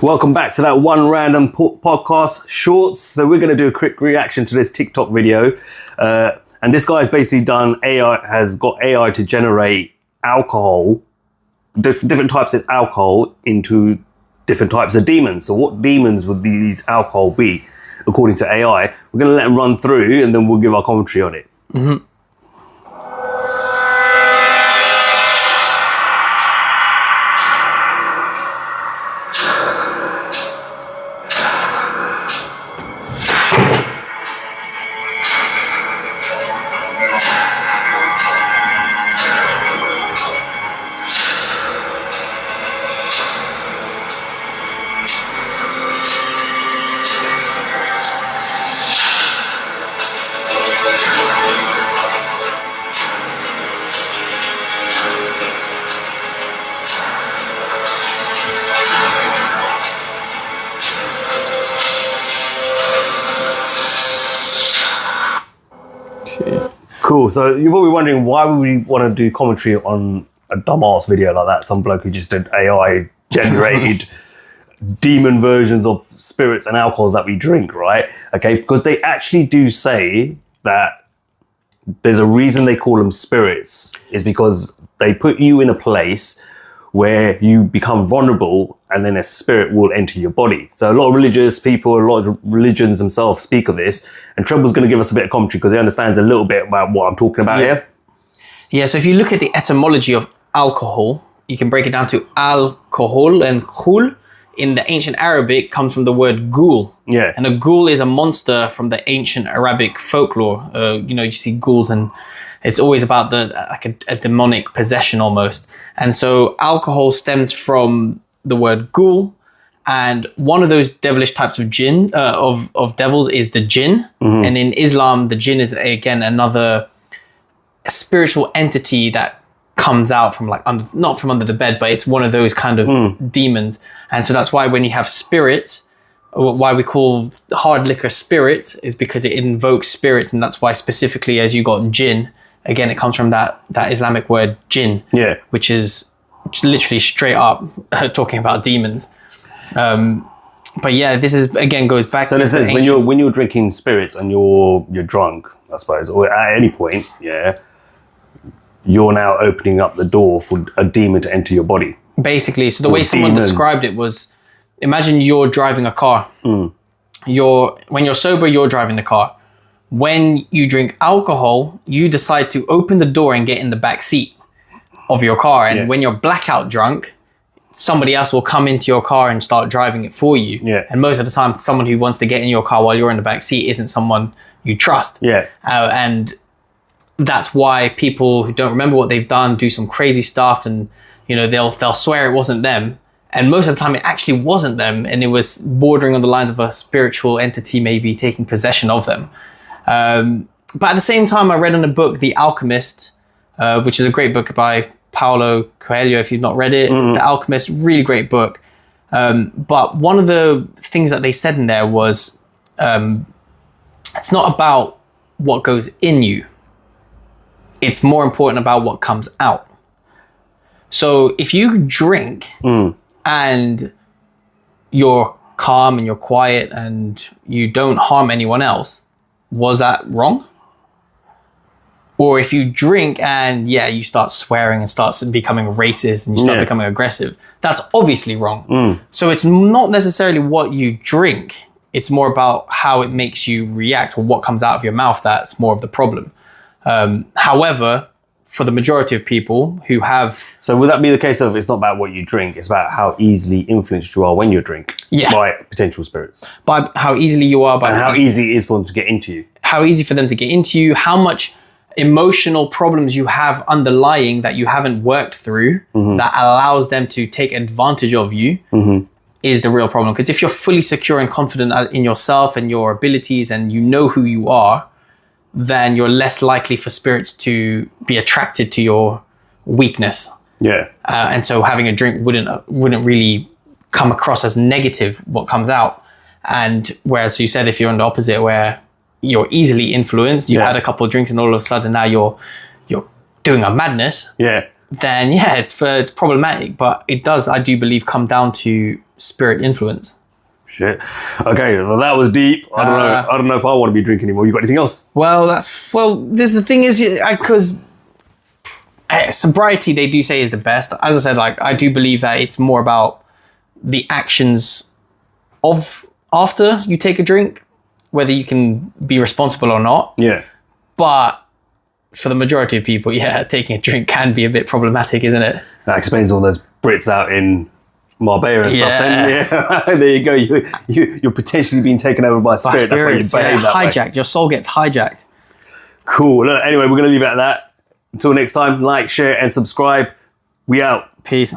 Welcome back to that one random podcast shorts. So we're going to do a quick reaction to this TikTok video. And this guy's basically has got AI to generate alcohol, different types of alcohol into different types of demons. So what demons would these alcohol be according to AI? We're going to let him run through and then we'll give our commentary on it. Mm-hmm. Cool. So you're probably wondering why would we want to do commentary on a dumbass video like that? Some bloke who just did AI generated demon versions of spirits and alcohols that we drink, right? Okay, because they actually do say that there's a reason they call them spirits is because they put you in a place where you become vulnerable and then a spirit will enter your body. So a lot of religious people, a lot of religions themselves speak of this, and Trebel's going to give us a bit of commentary because he understands a little bit about what I'm talking about here. Yeah, so if you look at the etymology of alcohol, you can break it down to alcohol, and khul in the ancient Arabic comes from the word ghoul. Yeah. And a ghoul is a monster from the ancient Arabic folklore. You see ghouls and it's always about a demonic possession almost. And so alcohol stems from the word ghoul, and one of those devilish types of jinn, of devils, is the jinn. Mm-hmm. And in Islam, the jinn is again another spiritual entity that comes out from not from under the bed, but it's one of those kind of demons. And so that's why when you have spirits, why we call hard liquor spirits is because it invokes spirits, and that's why specifically as you got jinn, again it comes from that Islamic word jinn, which is literally straight up talking about demons. But yeah, this is again goes back. So in a sense, when you're drinking spirits and you're drunk, I suppose, or at any point, you're now opening up the door for a demon to enter your body. Basically, so the way someone described it was, imagine you're driving a car. When you're sober, you're driving the car. When you drink alcohol, you decide to open the door and get in the back seat of your car. And when you're blackout drunk, somebody else will come into your car and start driving it for you. Yeah. And most of the time, someone who wants to get in your car while you're in the back seat isn't someone you trust. Yeah. And that's why people who don't remember what they've done do some crazy stuff, and they'll swear it wasn't them. And most of the time, it actually wasn't them, and it was bordering on the lines of a spiritual entity maybe taking possession of them. But at the same time, I read in a book, The Alchemist, which is a great book by Paulo Coelho, if you've not read it. The Alchemist, really great book. But one of the things that they said in there was, it's not about what goes in you. It's more important about what comes out. So if you drink and you're calm and you're quiet and you don't harm anyone else, was that wrong? Or if you drink and you start swearing and start becoming racist and you start becoming aggressive, that's obviously wrong. So it's not necessarily what you drink. It's more about how it makes you react, or what comes out of your mouth that's more of the problem. However, for the majority of people who have... So would that be the case of it's not about what you drink, it's about how easily influenced you are when you drink by potential spirits? By how easily you are. And how easy it is for them to get into you. How easy for them to get into you, how much emotional problems you have underlying that you haven't worked through that allows them to take advantage of you is the real problem. Because if you're fully secure and confident in yourself and your abilities and you know who you are, then you're less likely for spirits to be attracted to your weakness. Yeah. And so having a drink wouldn't really come across as negative what comes out. And whereas you said if you're on the opposite where you're easily influenced, you've had a couple of drinks and all of a sudden now you're doing a madness. Yeah. then yeah, it's problematic. But it does, I do believe, come down to spirit influence. Shit. Okay, well that was deep. I don't know. I don't know if I want to be drinking anymore. You got anything else? Well, this the thing is, because sobriety they do say is the best. As I said, like I do believe that it's more about the actions of after you take a drink, whether you can be responsible or not. Yeah. But for the majority of people, yeah, taking a drink can be a bit problematic, isn't it? That explains all those Brits out in Marbella and stuff. Then, yeah, there you go. You're potentially being taken over by spirit. That's why you behave that way. Hijacked. Your soul gets hijacked. Cool. Look, anyway, we're gonna leave it at that. Until next time, like, share, and subscribe. We out. Peace.